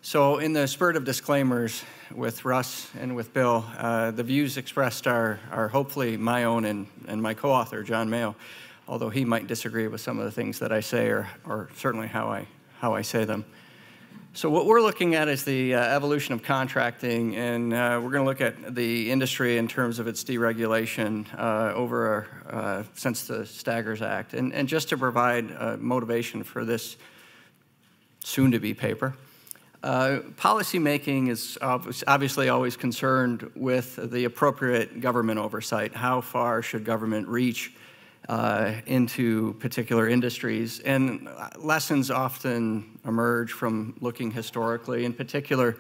So in the spirit of disclaimers with Russ and with Bill, the views expressed are hopefully my own and my co-author, John Mayo, although he might disagree with some of the things that I say or certainly how I say them. So what we're looking at is the evolution of contracting, and we're going to look at the industry in terms of its deregulation since the Staggers Act. And just to provide motivation for this soon-to-be paper, policymaking is obviously always concerned with the appropriate government oversight. How far should government reach into particular industries? And lessons often emerge from looking historically, in particular,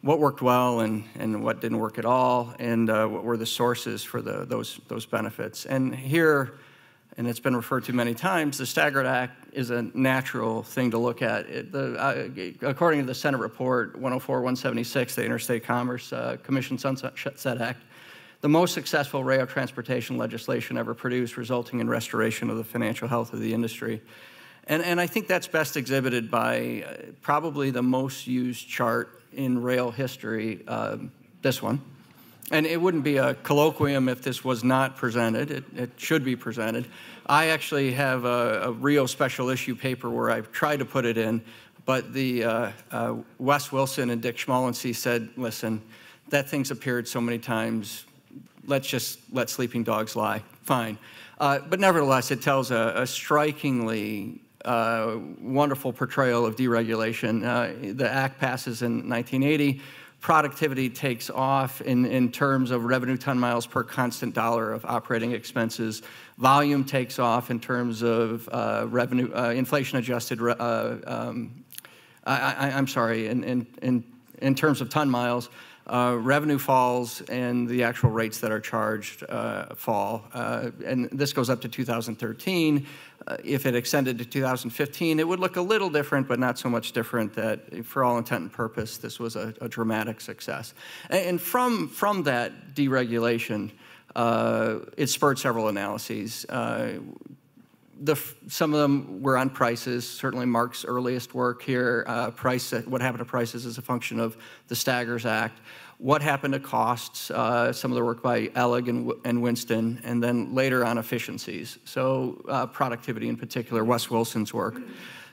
what worked well and what didn't work at all, and what were the sources for those benefits. And here, and it's been referred to many times, the Staggers Act is a natural thing to look at. According to the Senate report 104-176, the Interstate Commerce Commission Sunset Act, the most successful rail transportation legislation ever produced, resulting in restoration of the financial health of the industry. And I think that's best exhibited by probably the most used chart in rail history, this one. And it wouldn't be a colloquium if this was not presented. It should be presented. I actually have a Rio special issue paper where I've tried to put it in, but the Wes Wilson and Dick Schmolensee said, listen, that thing's appeared so many times, let's just let sleeping dogs lie. Fine. But nevertheless, it tells a strikingly wonderful portrayal of deregulation. The act passes in 1980. Productivity takes off in terms of revenue ton miles per constant dollar of operating expenses. Volume takes off in terms of revenue, inflation-adjusted, I'm sorry, in terms of ton miles. Revenue falls and the actual rates that are charged fall. And this goes up to 2013. If it extended to 2015, it would look a little different, but not so much different that, for all intent and purpose, this was a dramatic success. And from that deregulation, it spurred several analyses. Some of them were on prices. Certainly Mark's earliest work here, what happened to prices is a function of the Staggers Act. What happened to costs, some of the work by Ellig and Winston, and then later on efficiencies. So productivity in particular, Wes Wilson's work.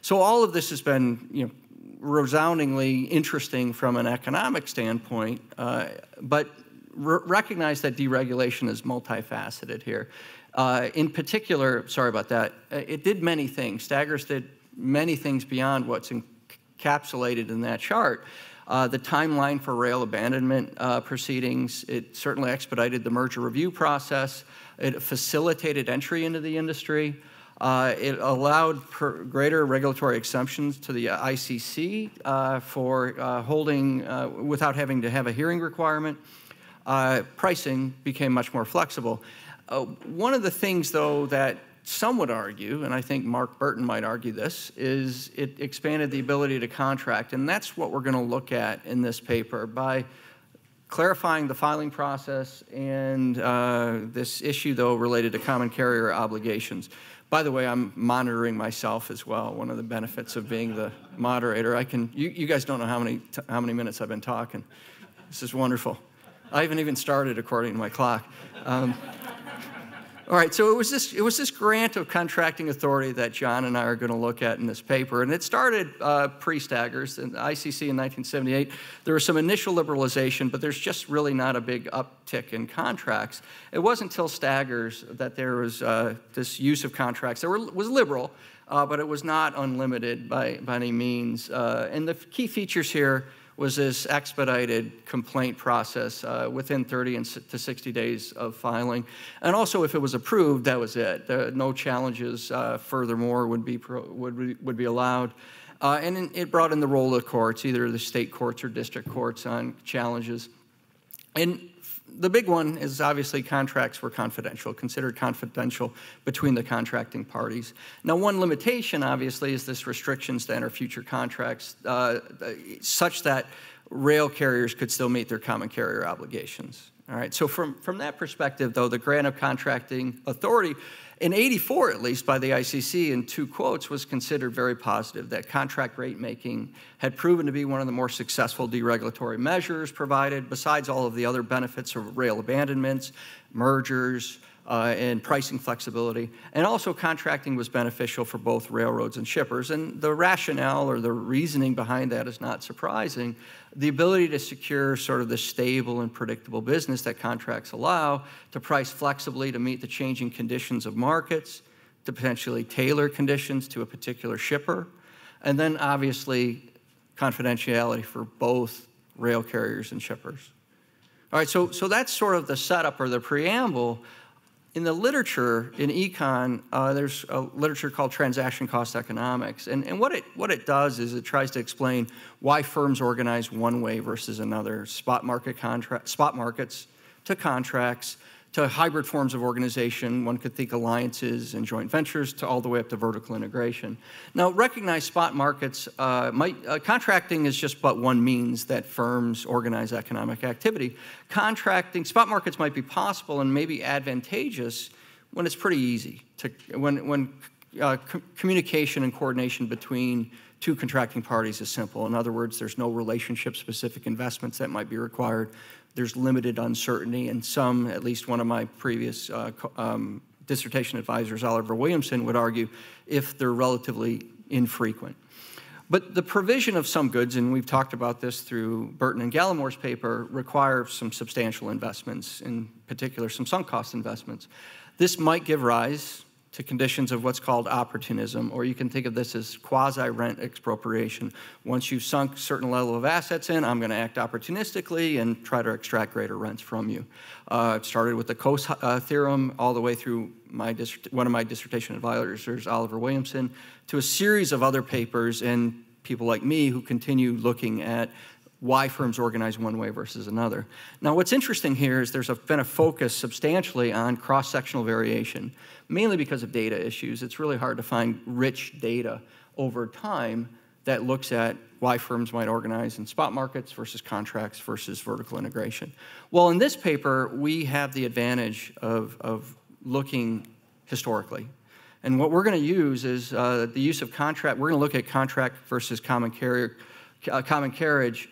So all of this has been resoundingly interesting from an economic standpoint, but recognize that deregulation is multifaceted here. In particular, sorry about that, it did many things. Staggers did many things beyond what's encapsulated in that chart. The timeline for rail abandonment proceedings, it certainly expedited the merger review process. It facilitated entry into the industry. It allowed greater regulatory exemptions to the ICC for holding without having to have a hearing requirement. Pricing became much more flexible. One of the things, though, that some would argue, and I think Mark Burton might argue this, is it expanded the ability to contract, and that's what we're going to look at in this paper by clarifying the filing process and this issue, though, related to common carrier obligations. By the way, I'm monitoring myself as well. One of the benefits of being the moderator, you guys don't know how many minutes I've been talking. This is wonderful. I haven't even started according to my clock. All right, so it was this grant of contracting authority that John and I are going to look at in this paper, and it started pre-Staggers in the ICC in 1978. There was some initial liberalization, but there's just really not a big uptick in contracts. It wasn't until Staggers that there was this use of contracts that was liberal, but it was not unlimited by any means. And the key features here was this expedited complaint process within 30 to 60 days of filing. And also, if it was approved, that was it. No challenges furthermore would be allowed. And it brought in the role of the courts, either the state courts or district courts on challenges. And the big one is obviously contracts were confidential, considered confidential between the contracting parties. Now, one limitation, obviously, is this restrictions to enter future contracts such that rail carriers could still meet their common carrier obligations. All right, so from that perspective, though, the grant of contracting authority in '84, at least, by the ICC in 2 quotes was considered very positive, that contract rate making had proven to be one of the more successful deregulatory measures provided, besides all of the other benefits of rail abandonments, mergers, and pricing flexibility. And also contracting was beneficial for both railroads and shippers. And the rationale or the reasoning behind that is not surprising. The ability to secure sort of the stable and predictable business that contracts allow, to price flexibly to meet the changing conditions of markets, to potentially tailor conditions to a particular shipper, and then obviously confidentiality for both rail carriers and shippers. All right, so that's sort of the setup or the preamble. In the literature, in econ, there's a literature called transaction cost economics. And what it does is it tries to explain why firms organize one way versus another, spot markets to contracts, to hybrid forms of organization. One could think alliances and joint ventures, to all the way up to vertical integration. Now, recognize spot markets contracting is just but one means that firms organize economic activity. Spot markets might be possible and maybe advantageous when it's pretty easy, when communication and coordination between 2 contracting parties is simple. In other words, there's no relationship-specific investments that might be required. There's limited uncertainty, and some, at least one of my previous dissertation advisors, Oliver Williamson, would argue if they're relatively infrequent. But the provision of some goods, and we've talked about this through Burton and Gallimore's paper, require some substantial investments, in particular some sunk cost investments. This might give rise to conditions of what's called opportunism, or you can think of this as quasi-rent expropriation. Once you've sunk a certain level of assets in, I'm going to act opportunistically and try to extract greater rents from you. It started with the Coase theorem all the way through one of my dissertation advisors, Oliver Williamson, to a series of other papers and people like me who continue looking at why firms organize one way versus another. Now, what's interesting here is there's been a focus substantially on cross-sectional variation, mainly because of data issues. It's really hard to find rich data over time that looks at why firms might organize in spot markets versus contracts versus vertical integration. Well, in this paper, we have the advantage of looking historically. And what we're going to use is the use of contract. We're going to look at contract versus common carriage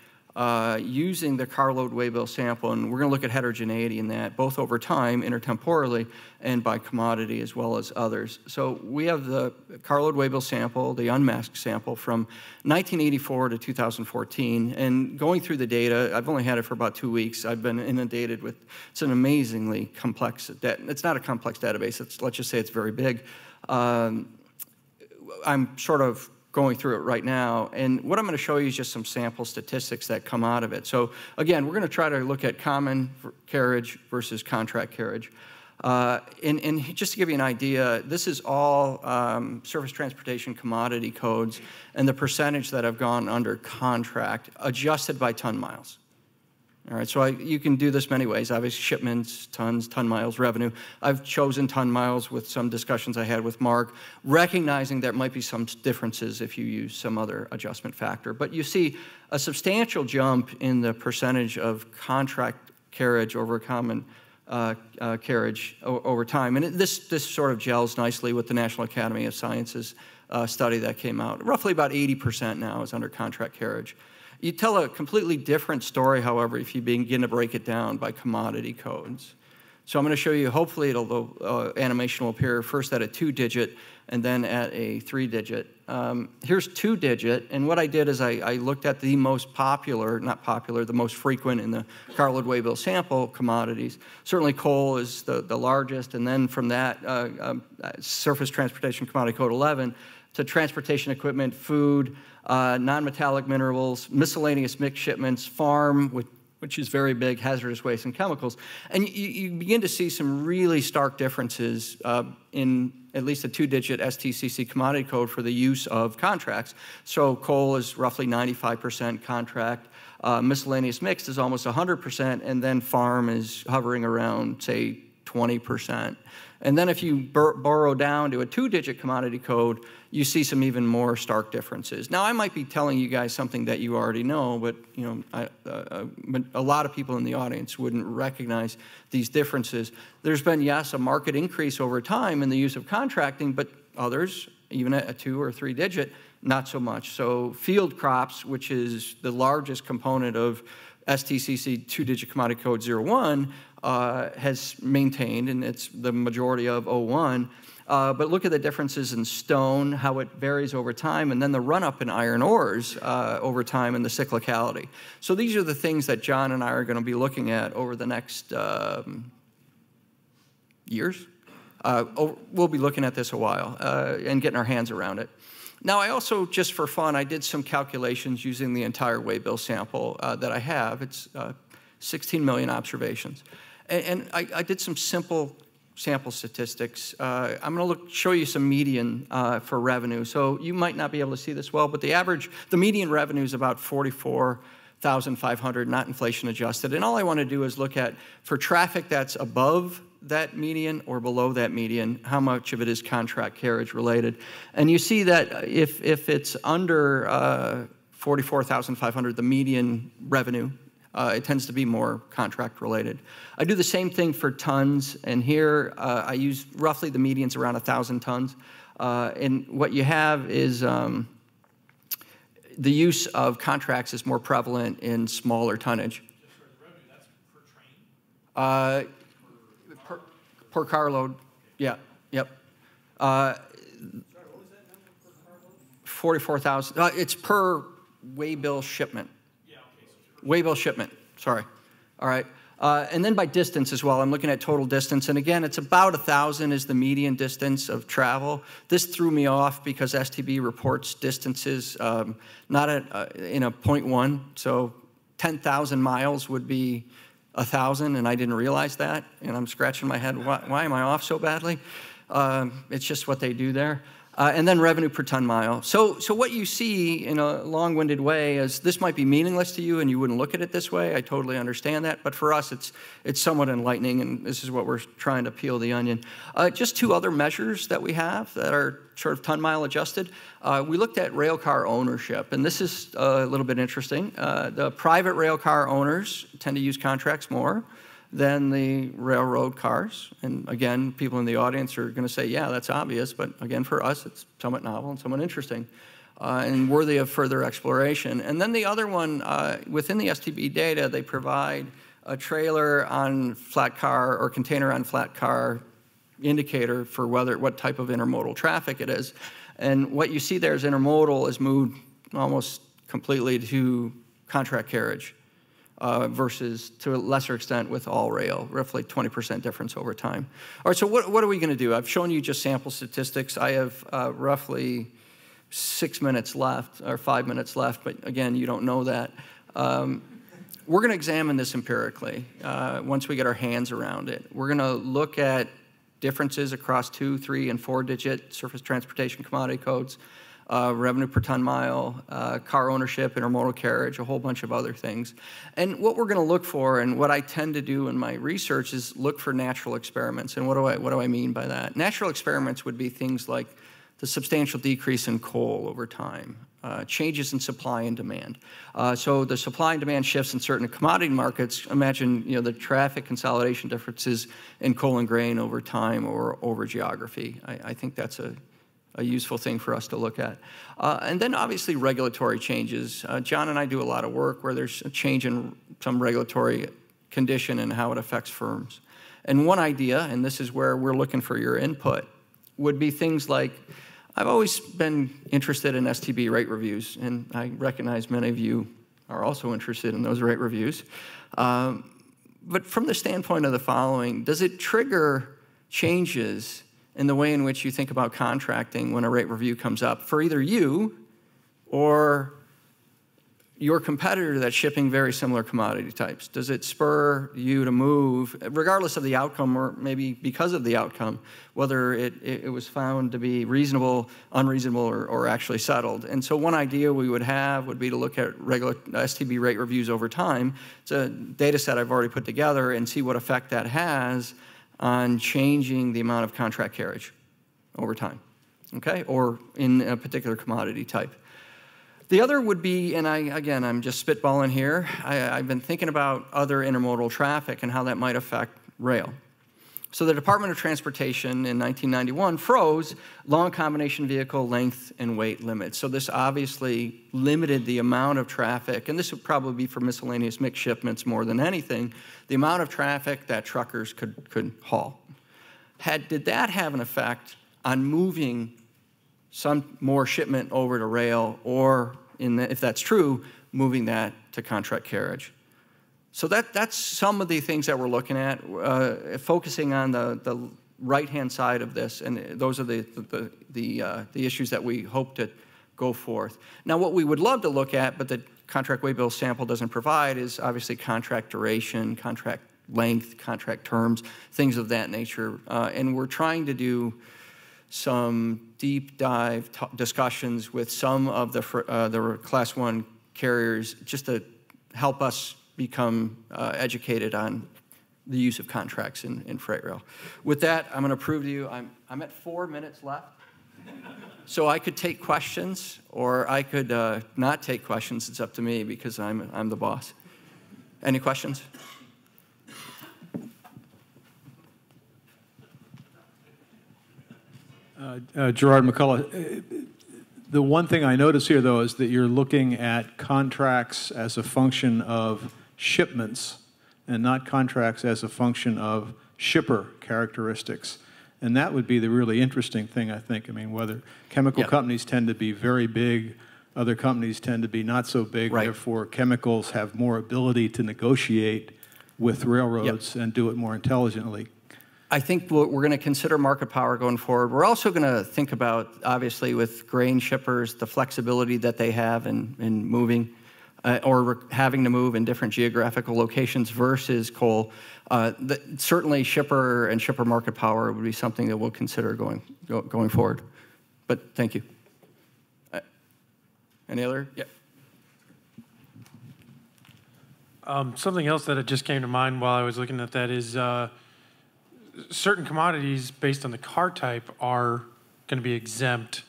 using the carload waybill sample, and we're going to look at heterogeneity in that, both over time, intertemporally, and by commodity as well as others. So we have the carload waybill sample, the unmasked sample, from 1984 to 2014, and going through the data, I've only had it for about 2 weeks. I've been inundated with, it's an amazingly complex, it's not a complex database, let's just say it's very big. I'm sort of going through it right now, and what I'm going to show you is just some sample statistics that come out of it. So again, we're going to try to look at common carriage versus contract carriage. And just to give you an idea, this is all surface transportation commodity codes and the percentage that have gone under contract adjusted by ton miles. All right, so you can do this many ways. Obviously, shipments, tons, ton miles, revenue. I've chosen ton miles with some discussions I had with Mark, recognizing there might be some differences if you use some other adjustment factor. But you see a substantial jump in the percentage of contract carriage over common carriage over time. And this sort of gels nicely with the National Academy of Sciences study that came out. Roughly about 80% now is under contract carriage. You tell a completely different story, however, if you begin to break it down by commodity codes. So I'm going to show you, hopefully animation will appear first at a 2-digit and then at a 3-digit. Here's 2-digit, and what I did is I looked at the most popular, the most frequent in the carload waybill sample commodities. Certainly coal is the largest, and then from that, surface transportation commodity code 11 to transportation equipment, food, non-metallic minerals, miscellaneous mixed shipments, farm, which is very big, hazardous waste and chemicals. And you begin to see some really stark differences in at least a 2-digit STCC commodity code for the use of contracts. So coal is roughly 95% contract, miscellaneous mixed is almost 100%, and then farm is hovering around, say, 20%. And then if you borrow down to a 2-digit commodity code, you see some even more stark differences. Now, I might be telling you guys something that you already know, but but a lot of people in the audience wouldn't recognize these differences. There's been, yes, a market increase over time in the use of contracting, but others, even at a 2 or 3-digit, not so much. So field crops, which is the largest component of STCC 2-digit commodity code 01, has maintained, and it's the majority of 01. But look at the differences in stone, how it varies over time, and then the run-up in iron ores over time and the cyclicality. So these are the things that John and I are going to be looking at over the next years. We'll be looking at this a while and getting our hands around it. Now, I also, just for fun, I did some calculations using the entire waybill sample that I have. It's 16 million observations. And I did some simple sample statistics. I'm going to show you some median for revenue. So you might not be able to see this well, but the median revenue is about $44,500, not inflation adjusted. And all I want to do is look at, for traffic that's above that median or below that median, how much of it is contract carriage related. And you see that if it's under 44,500, the median revenue, it tends to be more contract related. I do the same thing for tons, and here I use roughly the median's around 1,000 tons. And what you have is the use of contracts is more prevalent in smaller tonnage. Just for the revenue, that's per train? Per carload, yeah, yep. Sorry, what was that number per carload? 44,000. It's per waybill shipment. Yeah, okay. So Waybill shipment, sorry. All right. And then by distance as well, I'm looking at total distance. And again, it's about 1,000 is the median distance of travel. This threw me off because STB reports distances not in a 0.1. So 10,000 miles would be 1,000, and I didn't realize that. And I'm scratching my head, why am I off so badly? It's just what they do there. And then revenue per ton mile. So what you see in a long-winded way is this might be meaningless to you and you wouldn't look at it this way. I totally understand that. But for us, it's somewhat enlightening, and this is what we're trying to peel the onion. Just 2 other measures that we have that are sort of ton mile adjusted. We looked at rail car ownership, and this is a little bit interesting. The private rail car owners tend to use contracts more than the railroad cars. And again, people in the audience are going to say, yeah, that's obvious. But again, for us, it's somewhat novel and somewhat interesting and worthy of further exploration. And then the other one, within the STB data, they provide a trailer on flat car or container on flat car indicator for what type of intermodal traffic it is. And what you see there is intermodal is moved almost completely to contract carriage. Versus, to a lesser extent, with all rail, roughly 20% difference over time. All right, so what are we going to do? I've shown you just sample statistics. I have roughly 6 minutes left, or 5 minutes left, but again, you don't know that. We're going to examine this empirically once we get our hands around it. We're going to look at differences across 2, 3, and 4-digit surface transportation commodity codes, revenue per ton mile, car ownership, intermodal carriage, a whole bunch of other things. And what we're going to look for, and what I tend to do in my research, is look for natural experiments. And what do I mean by that? Natural experiments would be things like the substantial decrease in coal over time, changes in supply and demand. So the supply and demand shifts in certain commodity markets. Imagine the traffic consolidation differences in coal and grain over time or over geography. I think that's a useful thing for us to look at. And then obviously regulatory changes. John and I do a lot of work where there's a change in some regulatory condition and how it affects firms. And one idea, and this is where we're looking for your input, would be things like, I've always been interested in STB rate reviews, and I recognize many of you are also interested in those rate reviews. But from the standpoint of the following, does it trigger changes in the way in which you think about contracting when a rate review comes up for either you or your competitor that's shipping very similar commodity types? Does it spur you to move, regardless of the outcome or maybe because of the outcome, whether it was found to be reasonable, unreasonable, or actually settled? And so one idea we would have would be to look at regular STB rate reviews over time. It's a data set I've already put together and see what effect that has on changing the amount of contract carriage over time, okay, or in a particular commodity type. The other would be, and again, I'm just spitballing here, I've been thinking about other intermodal traffic and how that might affect rail. So the Department of Transportation in 1991 froze long combination vehicle length and weight limits. So this obviously limited the amount of traffic, and this would probably be for miscellaneous mixed shipments more than anything, the amount of traffic that truckers could haul. Did that have an effect on moving some more shipment over to rail, or if that's true, moving that to contract carriage? So that's some of the things that we're looking at, focusing on the right-hand side of this, and those are the issues that we hope to go forth. Now, what we would love to look at, but the contract waybill sample doesn't provide, is obviously contract duration, contract length, contract terms, things of that nature. And we're trying to do some deep dive discussions with some of the Class 1 carriers just to help us become educated on the use of contracts in freight rail. With that, I'm going to prove to you I'm at 4 minutes left. So I could take questions, or I could not take questions. It's up to me because I'm the boss. Any questions? Gerard McCullough, the one thing I notice here, though, is that you're looking at contracts as a function of shipments and not contracts as a function of shipper characteristics. And that would be the really interesting thing, I think. I mean, whether chemical companies tend to be very big, other companies tend to be not so big, right. Therefore chemicals have more ability to negotiate with railroads and do it more intelligently. I think we're going to consider market power going forward. We're also going to think about, obviously, with grain shippers, the flexibility that they have in moving or having to move in different geographical locations versus coal. Certainly, shipper and shipper market power would be something that we'll consider going forward. But thank you. Any other? Yeah. Something else that just came to mind while I was looking at that is certain commodities based on the car type are going to be exempt.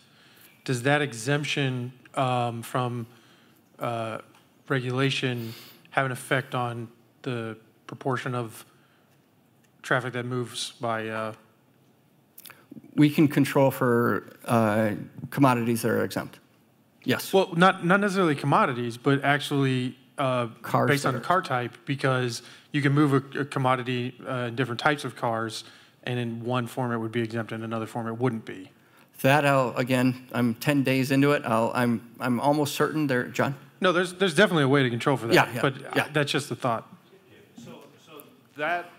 Does that exemption from regulation have an effect on the proportion of traffic that moves by? We can control for commodities that are exempt. Yes. Well, not necessarily commodities, but actually based on the car type, because you can move a commodity in different types of cars, and in one form it would be exempt, and in another form it wouldn't be. That again, I'm 10 days into it. I'm almost certain there, John. No, there's definitely a way to control for that. Yeah, but that's just the thought. So that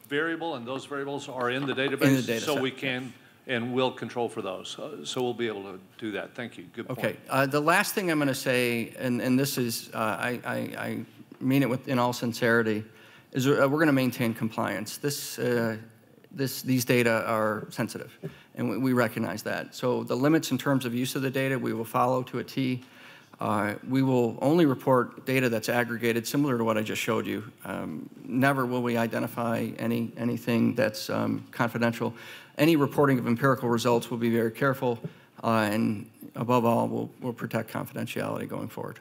variable and those variables are in the database, in the data so set. we can and will control for those. So we'll be able to do that. Thank you. Good point. Okay. The last thing I'm going to say, and this is, I mean it in all sincerity, is we're going to maintain compliance. These data are sensitive, and we recognize that. So the limits in terms of use of the data, we will follow to a T. We will only report data that's aggregated, similar to what I just showed you. Never will we identify anything that's confidential. Any reporting of empirical results will be very careful, and above all, we'll protect confidentiality going forward.